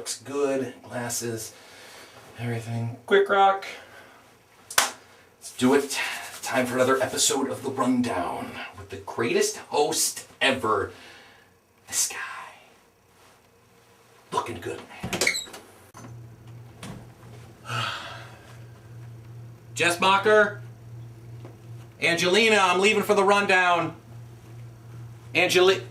looks good. Glasses, everything. Quick rock. Let's do it. Time for another episode of the Rundown with the greatest host ever. This guy. Looking good, man. Jess Mocker. Angelina, I'm leaving for the Rundown. Angelina?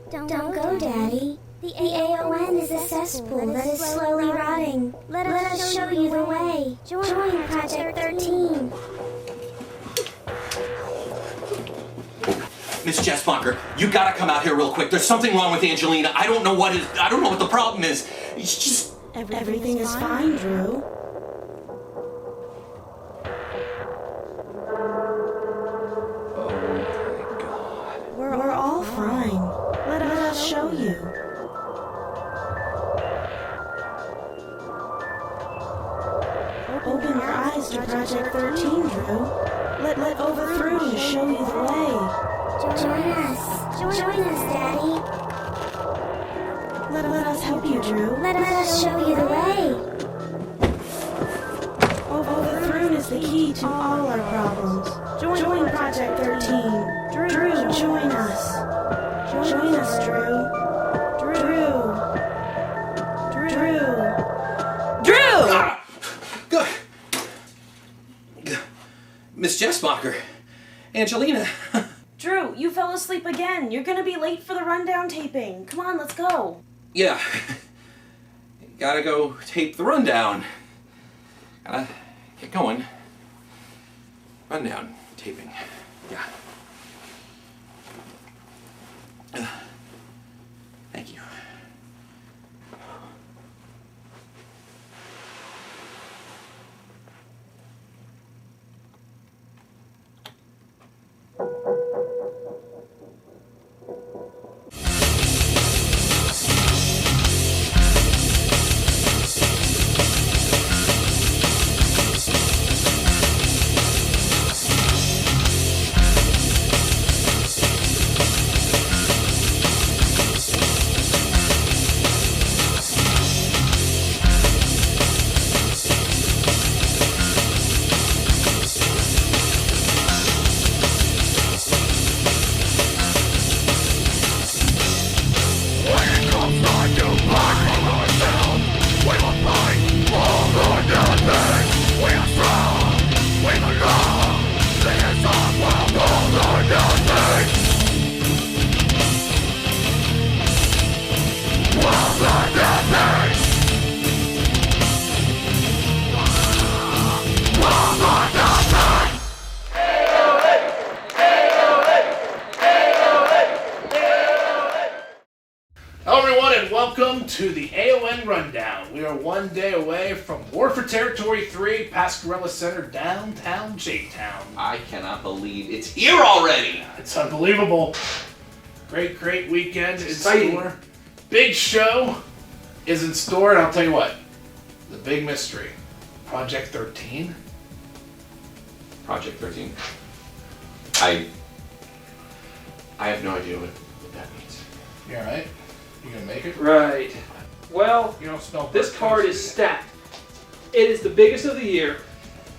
Don't go, Daddy. The AON is a cesspool that is slowly rotting. Let us show you the way. Join Project 13. Miss Jessmocker, you gotta come out here real quick. There's something wrong with Angelina. I don't know what the problem is. It's just... Everything is fine, Drew. Oh my God. We're all fine. Let us show you. Open your eyes to Project 13, Drew. Let overthrough to show you the way. Join us, Daddy. Let us help you, Drew. Let us show you the way. Overthrown is the key to all our problems. Join Project 13. Drew, join us. Join us, Drew. Good. Miss Jessmocker. Angelina. Drew, you fell asleep again. You're gonna be late for the Rundown taping. Come on, let's go. Yeah. Gotta go tape the Rundown. Gotta get going. Rundown taping. Yeah. Thank you. Hello everyone and welcome to the AON Rundown. We are one day away from War for Territory 3, Pascarella Center, downtown J-Town. I cannot believe it's here already. It's unbelievable. Great weekend in store. Big show is in store, and I'll tell you what, the big mystery, Project 13. Project 13. I have no idea what that means. You alright? You gonna make it? Right. Well, You don't smell this burnt card toast, is do you? stacked. It is the biggest of the year.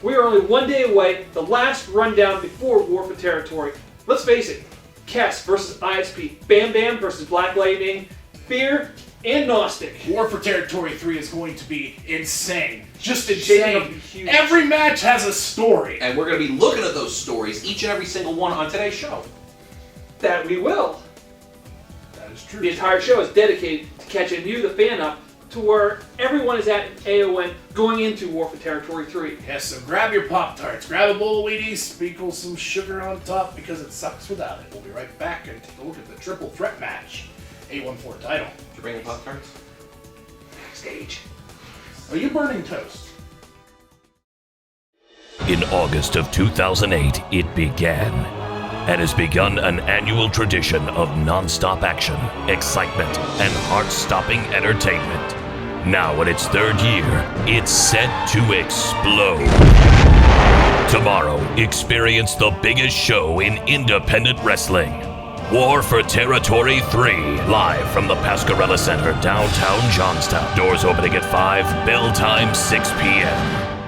We are only one day away, the last rundown before War for Territory. Let's face it, Kess versus ISP, Bam Bam versus Black Lightning, Fear, and Gnostic. War for Territory 3 is going to be insane. Just Shaping up to insane. be huge. Every match has a story. And we're going to be looking at those stories, each and every single one on today's show. That we will. That is true. The entire show is dedicated to catching you, the fan, up to where everyone is at in AON going into War for Territory 3. Yes, so grab your Pop-Tarts, grab a bowl of Wheaties, sprinkle some sugar on top because it sucks without it. We'll be right back and take a look at the triple threat match. A14 title. Did you bring your Pop-Tarts? Backstage. Are you burning toast? In August of 2008, it began and has begun an annual tradition of non-stop action, excitement, and heart-stopping entertainment. Now in its third year, it's set to explode. Tomorrow, experience the biggest show in independent wrestling. War for Territory 3, live from the Pascarella Center, downtown Johnstown. Doors opening at 5, bell time 6 p.m.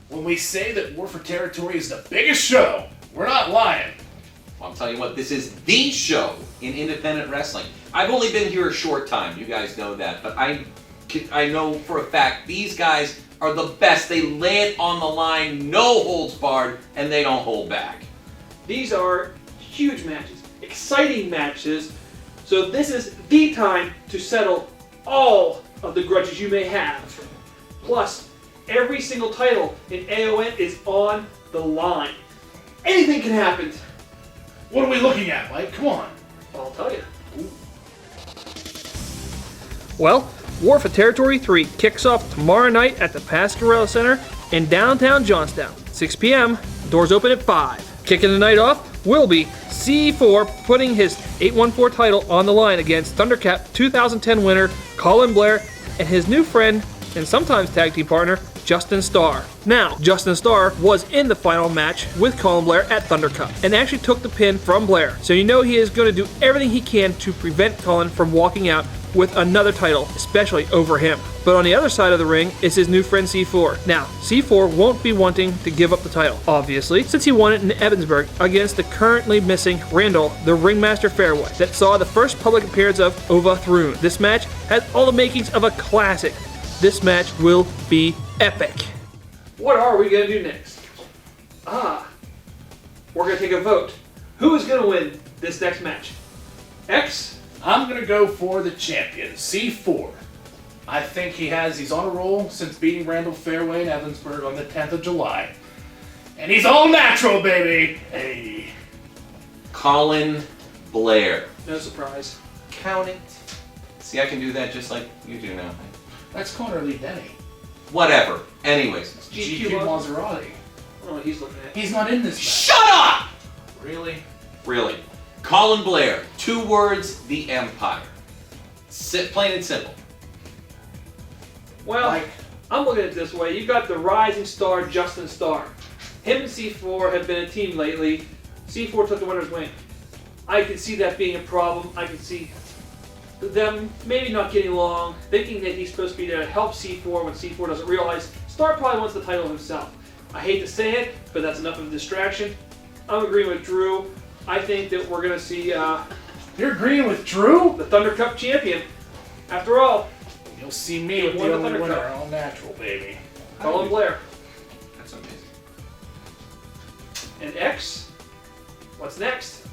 When we say that War for Territory is the biggest show, we're not lying. I'll tell you what, this is the show in independent wrestling. I've only been here a short time, you guys know that, but I know for a fact these guys are the best. They lay it on the line, no holds barred, and they don't hold back. These are huge matches, exciting matches, so this is the time to settle all of the grudges you may have. Plus, every single title in AON is on the line. Anything can happen. What are we looking at, Mike? Come on. I'll tell you. Well, War for Territory 3 kicks off tomorrow night at the Pascarella Center in downtown Johnstown. 6 p.m., doors open at 5. Kicking the night off will be C4 putting his 814 title on the line against Thundercat 2010 winner Colin Blair and his new friend and sometimes tag team partner, Justin Starr. Now, Justin Starr was in the final match with Colin Blair at Thunder Cup and actually took the pin from Blair. So you know he is going to do everything he can to prevent Colin from walking out with another title, especially over him. But on the other side of the ring is his new friend C4. Now, C4 won't be wanting to give up the title, obviously, since he won it in Evansburg against the currently missing Randall, the Ringmaster Fairway, that saw the first public appearance of Ova Thrun. This match has all the makings of a classic. This match will be epic. What are we going to do next? We're going to take a vote. Who is going to win this next match? X? I'm going to go for the champion, C4. I think he's on a roll since beating Randall Fairway in Evansburg on the 10th of July. And he's all natural, baby! Hey. Colin Blair. No surprise. Count it. See, I can do that just like you do now. That's Connor Lee Denny. Whatever. Anyways. GQ Maserati. Oh, he's looking at. He's not in this match. Shut up! Really? Really. Colin Blair. 2 words, the Empire. Plain and simple. Well, I'm looking at it this way. You got the rising star, Justin Starr. Him and C4 have been a team lately. C4 took the winner's win. I can see that being a problem. I can see them maybe not getting along, thinking that he's supposed to be there to help C4 when C4 doesn't realize Starr probably wants the title himself. I hate to say it, but that's enough of a distraction. I'm agreeing with Drew. I think that we're going to see You're agreeing with Drew? the Thunder Cup champion. After all, You'll see me with won the the only Thunder winner, Cup. all natural, baby. Colin Blair. That's amazing. And X? What's next?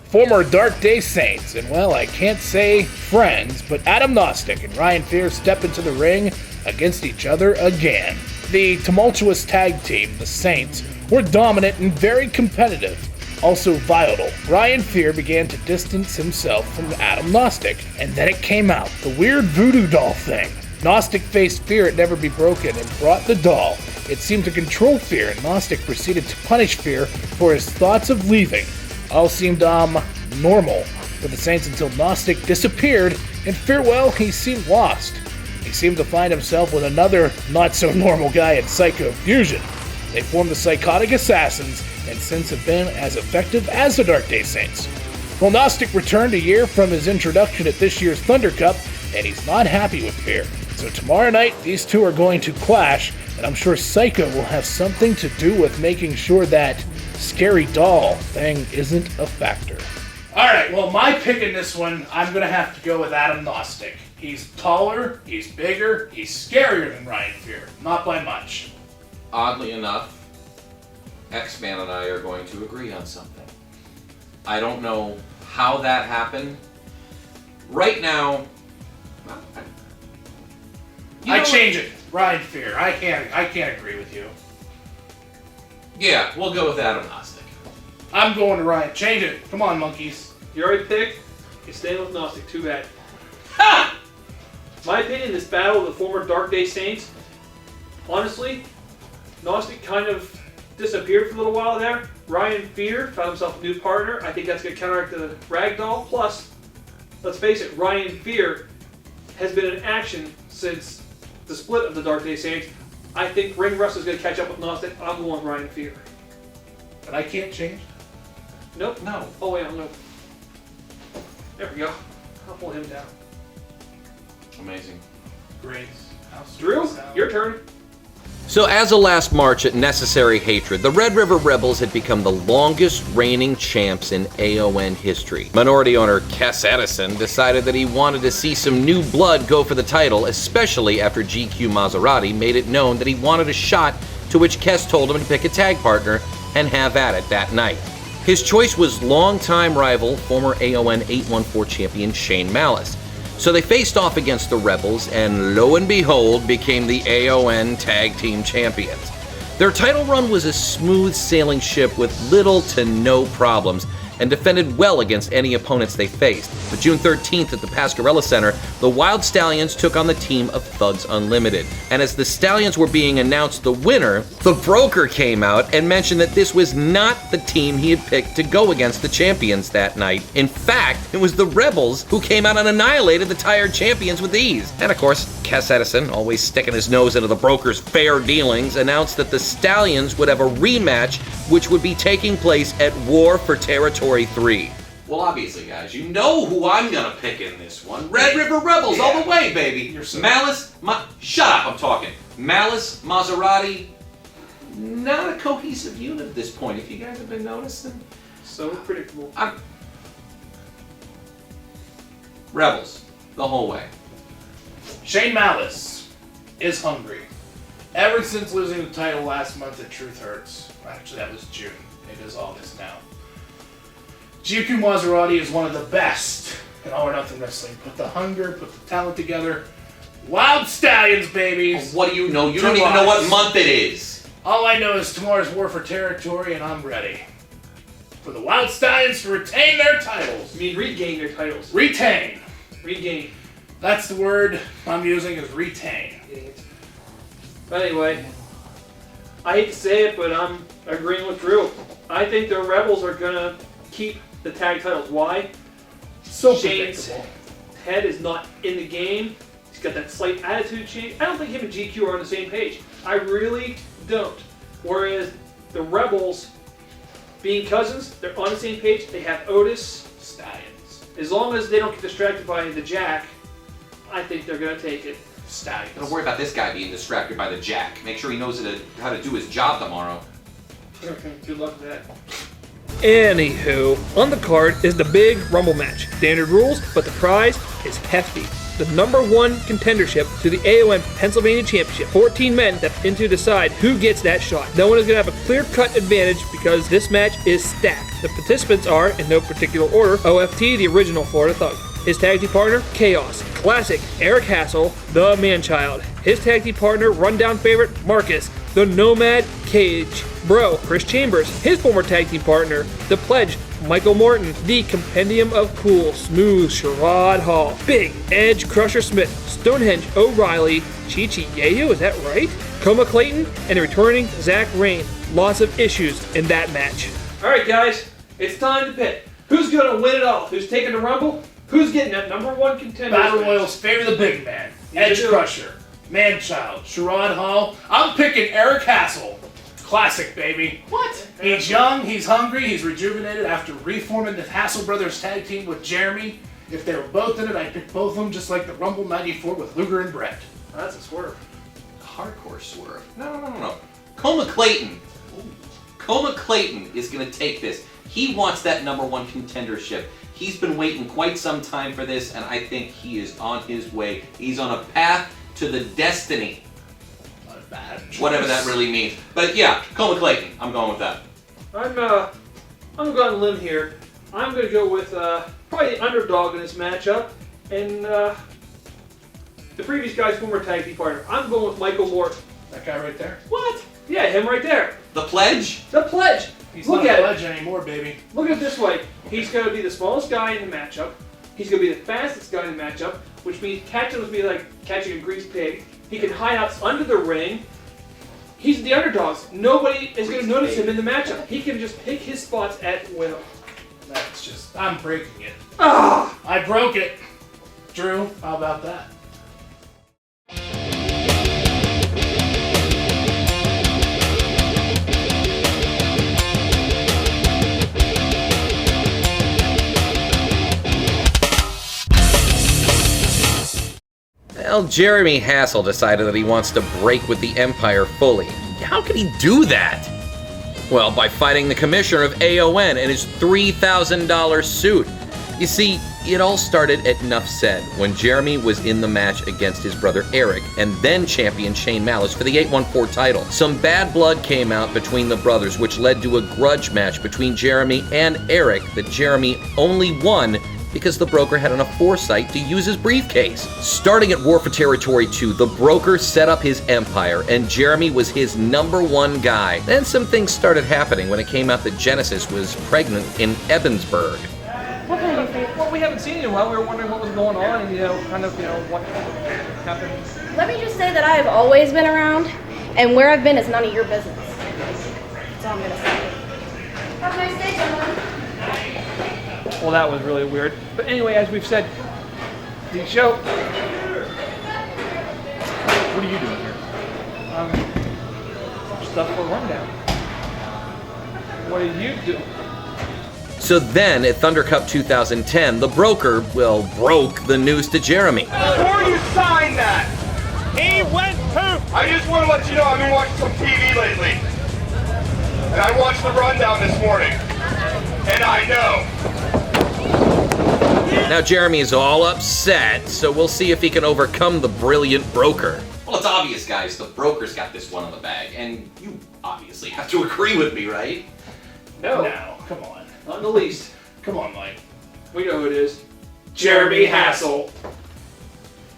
Former Dark Day Saints, and well, I can't say friends, but Adam Gnostic and Ryan Fear step into the ring against each other again. The tumultuous tag team, the Saints, were dominant and very competitive. Also volatile, Ryan Fear began to distance himself from Adam Gnostic, and then it came out, the weird voodoo doll thing. Gnostic faced Fear at Never Be Broken and brought the doll. It seemed to control Fear, and Gnostic proceeded to punish Fear for his thoughts of leaving. All seemed, normal for the Saints until Gnostic disappeared, and Fear, well, he seemed lost. He seemed to find himself with another not-so-normal guy in Psycho Fusion. They formed the Psychotic Assassins, and since have been as effective as the Dark Day Saints. Well, Gnostic returned a year from his introduction at this year's Thunder Cup, and he's not happy with Fear. So tomorrow night, these two are going to clash, and I'm sure Psycho will have something to do with making sure that scary doll thing isn't a factor. Alright, well, my pick in this one, I'm going to have to go with Adam Gnostic. He's taller, he's bigger, he's scarier than Ryan Fear. Not by much. Oddly enough, X-Man and I are going to agree on something. I don't know how that happened. Right now, I change it. Ryan Fear. I can't agree with you. Yeah, we'll go with Adam Gnostic. I'm going to Ryan. Change it. Come on, monkeys. You already picked? You're staying with Gnostic. Too bad. Ha! My opinion, this battle of the former Dark Day Saints, honestly, Gnostic kind of disappeared for a little while there. Ryan Fear found himself a new partner. I think that's going to counteract the Ragdoll. Plus, let's face it, Ryan Fear has been in action since the split of the Dark Day Saints. I think Ring Rust is going to catch up with Gnostic. I'm going Ryan Fear. But I can't change. Nope. No. Oh, wait, no. There we go. I'll pull him down. Amazing. Great. How sweet Drew, is that? your turn. So as of last March at Necessary Hatred, the Red River Rebels had become the longest reigning champs in AON history. Minority owner Kes Edison decided that he wanted to see some new blood go for the title, especially after GQ Maserati made it known that he wanted a shot, to which Kes told him to pick a tag partner and have at it that night. His choice was longtime rival, former AON 814 champion Shane Malice. So they faced off against the Rebels, and lo and behold, became the AON Tag Team Champions. Their title run was a smooth sailing ship with little to no problems, and defended well against any opponents they faced. But June 13th at the Pascarella Center, the Wild Stallions took on the team of Thugs Unlimited. And as the Stallions were being announced the winner, the broker came out and mentioned that this was not the team he had picked to go against the champions that night. In fact, it was the Rebels who came out and annihilated the tired champions with ease. And of course, Kes Edison, always sticking his nose into the broker's fair dealings, announced that the Stallions would have a rematch which would be taking place at War for Territory 3. Well, obviously, guys, you know who I'm gonna pick in this one. Red River Rebels all the way, baby. You're so- Malice, shut up, I'm talking. Malice, Maserati, not a cohesive unit at this point, if you guys have been noticing. So predictable. Rebels, the whole way. Shane Malice is hungry. Ever since losing the title last month at Truth Hurts, actually that was June, it is August now. GQ Maserati is one of the best in All or Nothing Wrestling. Put the hunger, put the talent together. Wild Stallions, babies! What do you know? You Two don't even know what eyes. month it is. All I know is tomorrow's War for Territory, and I'm ready. For the Wild Stallions to retain their titles. I mean, regain their titles. Retain. Regain. That's the word I'm using, is retain. Idiots. But anyway, I hate to say it, but I'm agreeing with Drew. I think the Rebels are gonna keep the tag titles. Why? So Shane's predictable. head is not in the game. He's got that slight attitude change. I don't think him and GQ are on the same page. I really don't. Whereas the Rebels, being cousins, they're on the same page. They have Otis. Stallions. As long as they don't get distracted by the Jack, I think they're gonna take it. Stallions. Don't worry about this guy being distracted by the Jack. Make sure he knows how to do his job tomorrow. Good luck with that. Anywho, on the card is the big Rumble match. Standard rules, but the prize is hefty. The #1 contendership to the AON Pennsylvania Championship. 14 men step in to decide who gets that shot. No one is going to have a clear-cut advantage because this match is stacked. The participants are, in no particular order, OFT, the original Florida Thug. His tag team partner, Chaos. Classic, Eric Hassel, the Man-Child. His tag team partner, rundown favorite, Marcus, the Nomad Cage. Bro, Chris Chambers. His former tag team partner, The Pledge, Michael Morton. The Compendium of Cool, Smooth, Sherrod Hall. Big, Edge Crusher Smith, Stonehenge O'Reilly, Chi-Chi Yehu, is that right? Coma Clayton, and the returning Zach Rain. Lots of issues in that match. Alright guys, it's time to pick. Who's gonna win it all? Who's taking the Rumble? Who's getting that #1 contender? Battle Royals favor the big man. Edge Crusher. Man-Child. Sherrod Hall. I'm picking Eric Hassel. Classic, baby. What? He's young, he's hungry, he's rejuvenated after reforming the Hassel Brothers tag team with Jeremy. If they were both in it, I'd pick both of them just like the Rumble 94 with Luger and Brett. That's a swerve. Hardcore swerve. No. Coma Clayton. Coma Clayton is going to take this. He wants that #1 contendership. He's been waiting quite some time for this, and I think he is on his way. He's on a path to the destiny. Not a bad choice. Whatever that really means. But yeah, Coma Clayton. I'm going with that. I'm gonna go on a limb here. I'm gonna go with probably the underdog in this matchup, and the previous guy's former tag team partner. I'm going with Michael Morton. That guy right there? What? Yeah, him right there. The Pledge? The Pledge. He's Look not at a it. pledge anymore, baby. Look at it this way. He's going to be the smallest guy in the matchup. He's going to be the fastest guy in the matchup, which means catching would be like catching a greased pig. He can hide out under the ring. He's the underdog. Nobody is going to notice him in the matchup. He can just pick his spots at will. That's just, I'm breaking it. Ah! I broke it. Drew, how about that? Well, Jeremy Hassel decided that he wants to break with the Empire fully. How can he do that? Well, by fighting the commissioner of AON in his $3,000 suit. You see, it all started at Nuff Said, when Jeremy was in the match against his brother Eric, and then champion Shane Malice for the 814 title. Some bad blood came out between the brothers, which led to a grudge match between Jeremy and Eric that Jeremy only won because the broker had enough foresight to use his briefcase. Starting at War for Territory 2, the broker set up his empire, and Jeremy was his #1 guy. Then some things started happening when it came out that Genesis was pregnant in Ebensburg. What can I do for you? Well, we haven't seen you in a while. We were wondering what was going on and, what happened. Let me just say that I have always been around, and where I've been is none of your business. That's all I'm going to say. Have a nice day, gentlemen. Well, that was really weird. But anyway, as we've said, the show... What are you doing here? Stuff for Rundown. What do you do? So then, at Thunder Cup 2010, the broker, broke the news to Jeremy. Before you sign that, he went poop. I just want to let you know I've been watching some TV lately. And I watched the rundown this morning. And I know. Now Jeremy is all upset, so we'll see if he can overcome the brilliant broker. Well, it's obvious, guys. The broker's got this one in the bag, and you obviously have to agree with me, right? No. No, come on. Not in the least. Come on, Mike. We know who it is. Jeremy Hassel.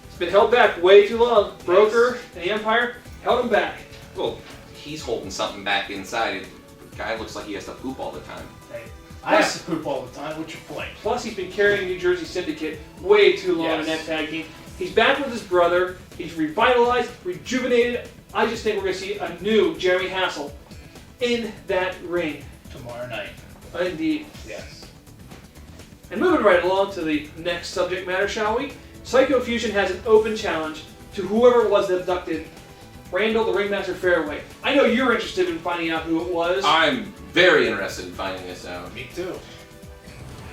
It's been held back way too long. Broker and the Empire held him back. Well, he's holding something back inside. The guy looks like he has to poop all the time. Hey, I have to poop all the time. What's your point? Plus, he's been carrying New Jersey Syndicate way too long in that tag team. He's back with his brother. He's revitalized, rejuvenated. I just think we're going to see a new Jeremy Hassel in that ring. Tomorrow night. Indeed. Yes. And moving right along to the next subject matter, shall we? Psycho Fusion has an open challenge to whoever it was that abducted Randall, the Ringmaster Fairway. I know you're interested in finding out who it was. I'm very interested in finding this out. Me too.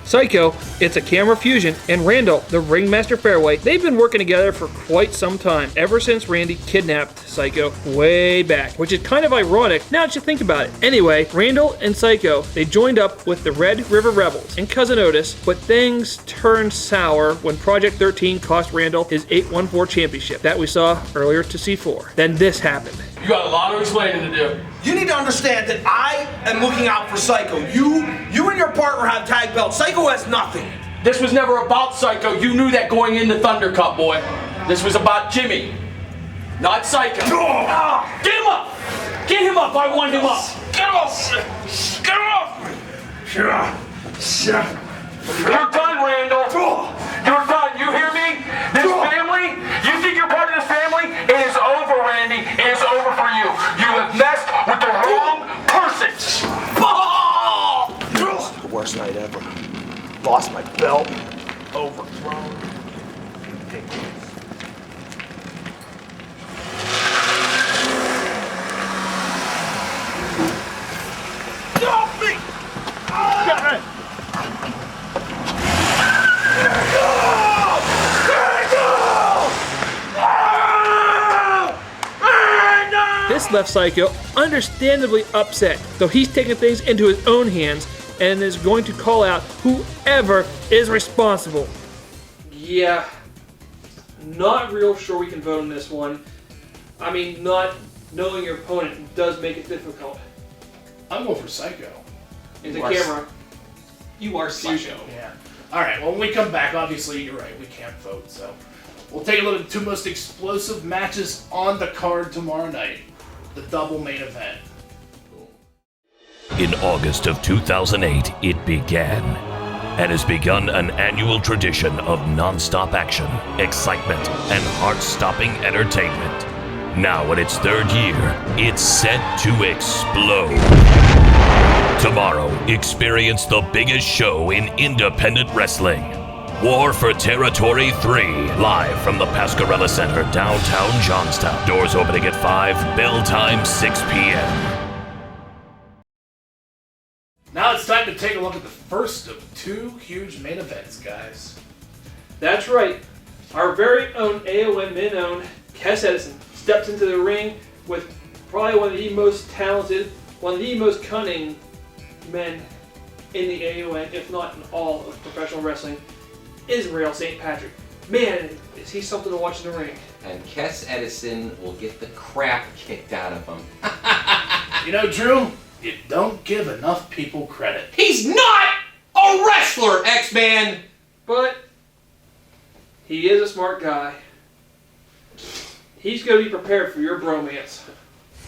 Psycho, it's a camera fusion, and Randall, the Ringmaster Fairway, they've been working together for quite some time, ever since Randy kidnapped Psycho way back, which is kind of ironic now that you think about it. Anyway, Randall and Psycho, they joined up with the Red River Rebels and Cousin Otis, but things turned sour when Project 13 cost Randall his 814 championship that we saw earlier to C4. Then this happened. You got a lot of explaining to do. You need to understand that I am looking out for Psycho. You and your partner have tag belts. Psycho has nothing. This was never about Psycho. You knew that going into Thunder Cup, boy. This was about Jimmy, not Psycho. Get him up! Get him up! I want him up! Get off! Get off! You're done, Randall. You're done. You hear me? This family, you think you're part of this family? It is over, Randy. It is over for you. You have messed with the wrong person. This is the worst night ever. Lost my belt. Overthrown. Get off me! This left Psycho understandably upset, though he's taken things into his own hands and is going to call out whoever is responsible. Yeah, not real sure we can vote on this one. I mean, not knowing your opponent does make it difficult. I'm going for Psycho. In the camera. You are Psycho. Yeah. All right. Well, when we come back, obviously you're right. We can't vote, so we'll take a look at the two most explosive matches on the card tomorrow night. The double main event. In August of 2008, it began and has begun an annual tradition of non-stop action, excitement, and heart-stopping entertainment. Now in its third year, it's set to explode. Tomorrow, experience the biggest show in independent wrestling. War for Territory 3, live from the Pascarella Center, downtown Johnstown. Doors opening at 5, bell time 6 p.m. Now it's time to take a look at the first of two huge main events, guys. That's right. our very own AON min-own Kes Edison steps into the ring with probably one of the most talented, one of the most cunning men in the AON, if not in all of professional wrestling, Israel St. Patrick. Man, is he something to watch in the ring. And Kes Edison will get the crap kicked out of him. You know, Drew, you don't give enough people credit. He's not a wrestler, X-Man! But he is a smart guy. He's going to be prepared for your bromance.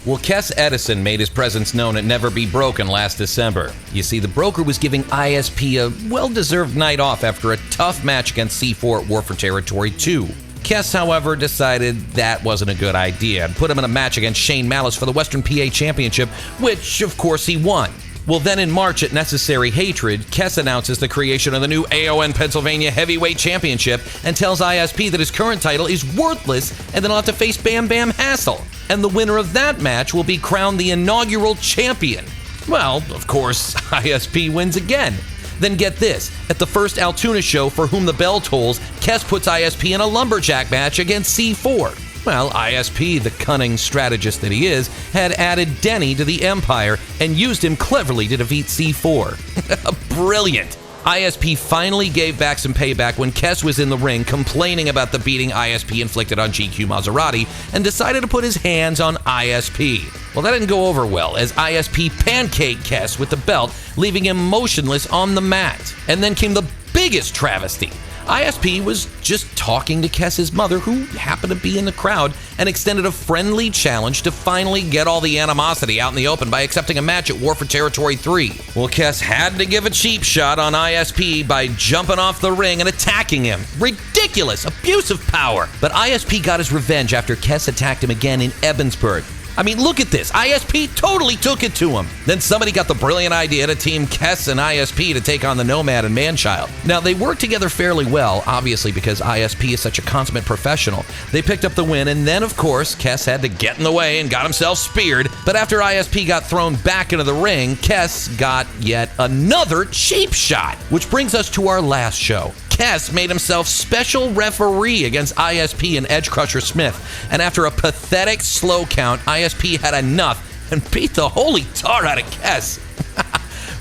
Well, Kes Edison made his presence known at Never Be Broken last December. You see, the broker was giving ISP a well-deserved night off after a tough match against C4 at War for Territory 2. Kes, however, decided that wasn't a good idea and put him in a match against Shane Malice for the Western PA Championship, which, of course, he won. Well, then in March at Necessary Hatred, Kes announces the creation of the new AON Pennsylvania Heavyweight Championship and tells ISP that his current title is worthless and then he'll have to face Bam Bam Hassel. And the winner of that match will be crowned the inaugural champion. Well, of course, ISP wins again. Then get this, at the first Altoona show For Whom the Bell Tolls, Kes puts ISP in a lumberjack match against C4. Well, ISP, the cunning strategist that he is, had added Denny to the Empire and used him cleverly to defeat C4. Brilliant! ISP finally gave back some payback when Kes was in the ring complaining about the beating ISP inflicted on GQ Maserati and decided to put his hands on ISP. Well, that didn't go over well as ISP pancaked Kes with the belt, leaving him motionless on the mat. And then came the biggest travesty. ISP was just talking to Kes's mother, who happened to be in the crowd, and extended a friendly challenge to finally get all the animosity out in the open by accepting a match at War for Territory 3. Well, Kes had to give a cheap shot on ISP by jumping off the ring and attacking him. Ridiculous, abuse of power. But ISP got his revenge after Kes attacked him again in Ebensburg. I mean, look at this. ISP totally took it to him. Then somebody got the brilliant idea to team Kes and ISP to take on the Nomad and Manchild. Now, they worked together fairly well, obviously because ISP is such a consummate professional. They picked up the win, and then, of course, Kes had to get in the way and got himself speared. But after ISP got thrown back into the ring, Kes got yet another cheap shot. Which brings us to our last show. Kes made himself special referee against ISP and Edge Crusher Smith, and after a pathetic slow count, ISP had enough and beat the holy tar out of Kes.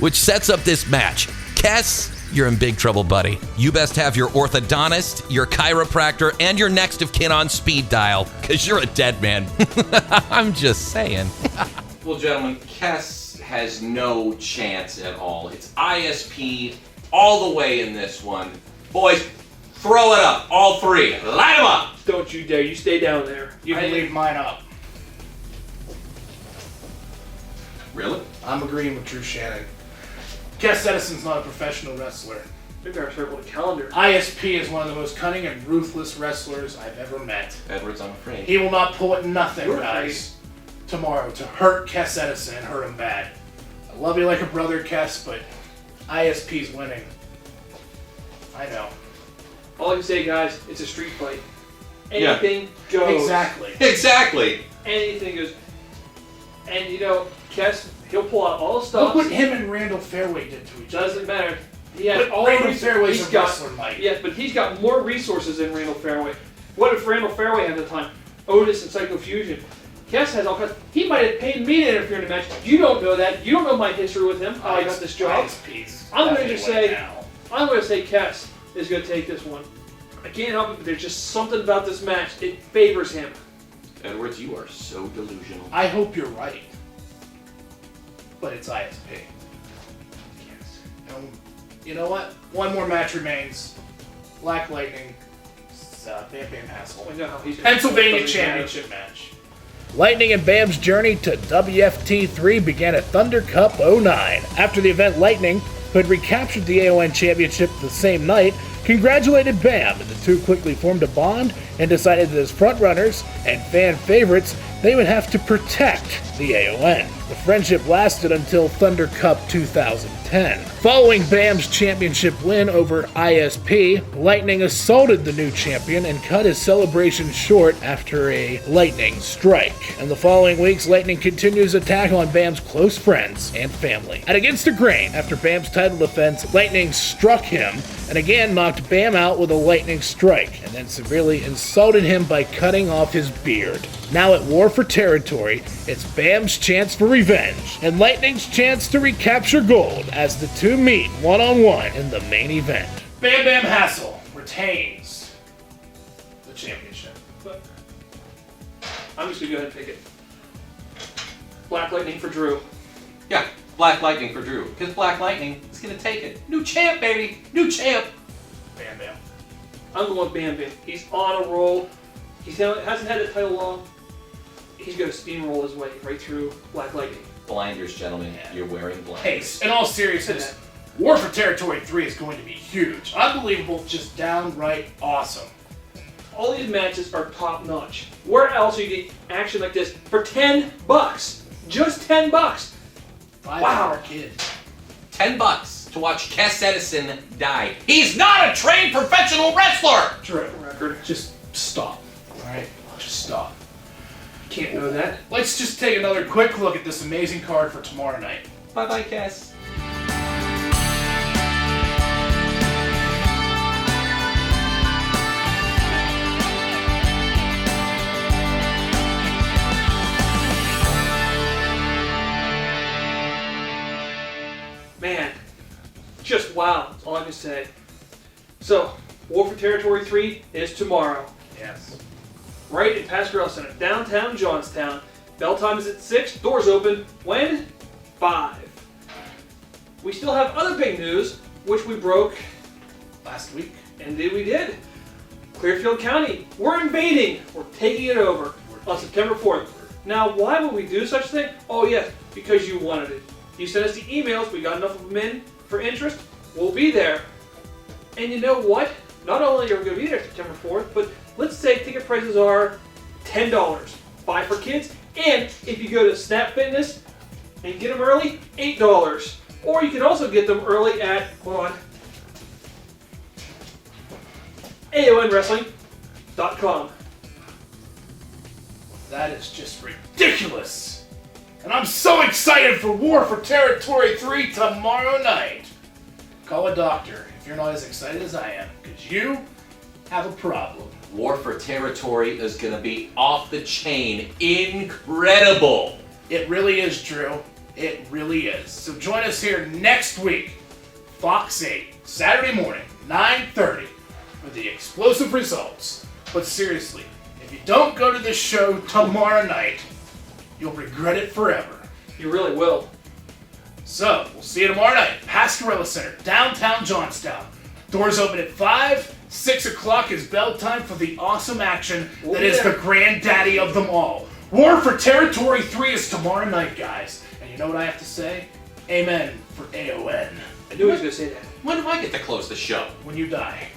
Which sets up this match. Kes, you're in big trouble, buddy. You best have your orthodontist, your chiropractor, and your next of kin on speed dial, because you're a dead man. I'm just saying. Well, gentlemen, Kes has no chance at all. It's ISP all the way in this one. Boys, throw it up, all three. Light them up. Don't you dare. You stay down there. You can leave mine up. Really? I'm agreeing with Drew Shannon. Kes Edison's not a professional wrestler. Maybe our circle the calendar. ISP is one of the most cunning and ruthless wrestlers I've ever met. Edwards, I'm afraid. He will not pull at nothing, You're guys, tomorrow to hurt Kes Edison and hurt him bad. I love you like a brother, Kes, but ISP's winning. I know. All I can say, guys, it's a street fight. Anything goes. Exactly. Exactly. Anything goes. And, you know, Kes, he'll pull out all the stuff. Look what him and Randall Fairway did to each other. Doesn't matter. He has But all Randall the Fairway's he's a got, wrestler, Mike. Yes, but he's got more resources than Randall Fairway. What if Randall Fairway had the time? Otis and Psycho Fusion. Kes has all kinds. He might have paid me to interfere in the match. You don't know that. You don't know my history with him. How I got this job. I'm going to say, Kes is going to take this one. I can't help it, but there's just something about this match. It favors him. Edwards, you are so delusional. I hope you're right. But it's ISP. Yes. And you know what? One more match remains. Black Lightning, Bam Bam Hassel. I know how he's Pennsylvania Championship match. Lightning and Bam's journey to WFT3 began at Thunder Cup 09. After the event, Lightning, who had recaptured the AON Championship the same night, congratulated Bam, and the two quickly formed a bond and decided that as frontrunners and fan favorites, they would have to protect the AON. The friendship lasted until Thunder Cup 2010. Following BAM's championship win over ISP, Lightning assaulted the new champion and cut his celebration short after a lightning strike. In the following weeks, Lightning continues attack on BAM's close friends and family. At Against the Grain, after BAM's title defense, Lightning struck him and again knocked BAM out with a lightning strike, and then severely insulted him by cutting off his beard. Now at War for Territory, it's BAM's chance for revenge, and Lightning's chance to recapture gold as the two meet one-on-one in the main event. Bam Bam Hassel retains the championship. But I'm just gonna go ahead and pick it. Black Lightning for Drew. Yeah, Black Lightning for Drew. Because Black Lightning is going to take it. New champ, baby. New champ. Bam Bam. I'm going with Bam Bam. He's on a roll. He hasn't had a title long. He's going to steamroll his way right through Black Lightning. Blinders, gentlemen. Yeah. You're wearing Hey, blinders. in all seriousness, War for Territory 3 is going to be huge. Unbelievable, just downright awesome. All these matches are top notch. Where else are you getting action like this for $10? Just $10. Wow. Kid. $10 to watch Cass Edison die. He's not a trained professional wrestler! Drew, record. Just stop. Alright? Just stop. Can't know that. Let's just take another quick look at this amazing card for tomorrow night. Bye-bye, Cass. Man, just wow. That's all I can say. So, War for Territory 3 is tomorrow. Yes. Right in Pasquarello Center, downtown Johnstown. Bell time is at 6. Doors open. When? 5. We still have other big news, which we broke Last week. Indeed we did. Clearfield County, we're invading. We're taking it over on September 4th. Now, why would we do such a thing? Oh yes, because you wanted it. You sent us the emails, we got enough of them in for interest, we'll be there. And you know what? Not only are we going to be there September 4th, but let's say ticket prices are $10. 5 for kids, and if you go to Snap Fitness and get them early, $8. Or you can also get them early at, hold on, AONWrestling.com. That is just ridiculous. And I'm so excited for War for Territory 3 tomorrow night. Call a doctor if you're not as excited as I am, because you have a problem. War for Territory is going to be off the chain. Incredible. It really is, Drew. It really is. So join us here next week, Fox 8, Saturday morning, 9:30, for the explosive results. But seriously, if you don't go to this show tomorrow night, you'll regret it forever. You really will. So, we'll see you tomorrow night, Pasquarello Center, downtown Johnstown. Doors open at 5. 6 o'clock is bell time for the awesome action that is the granddaddy of them all. War for Territory 3 is tomorrow night, guys. And you know what I have to say? Amen for AON. I knew he was going to say that. When do I get to close the show? When you die.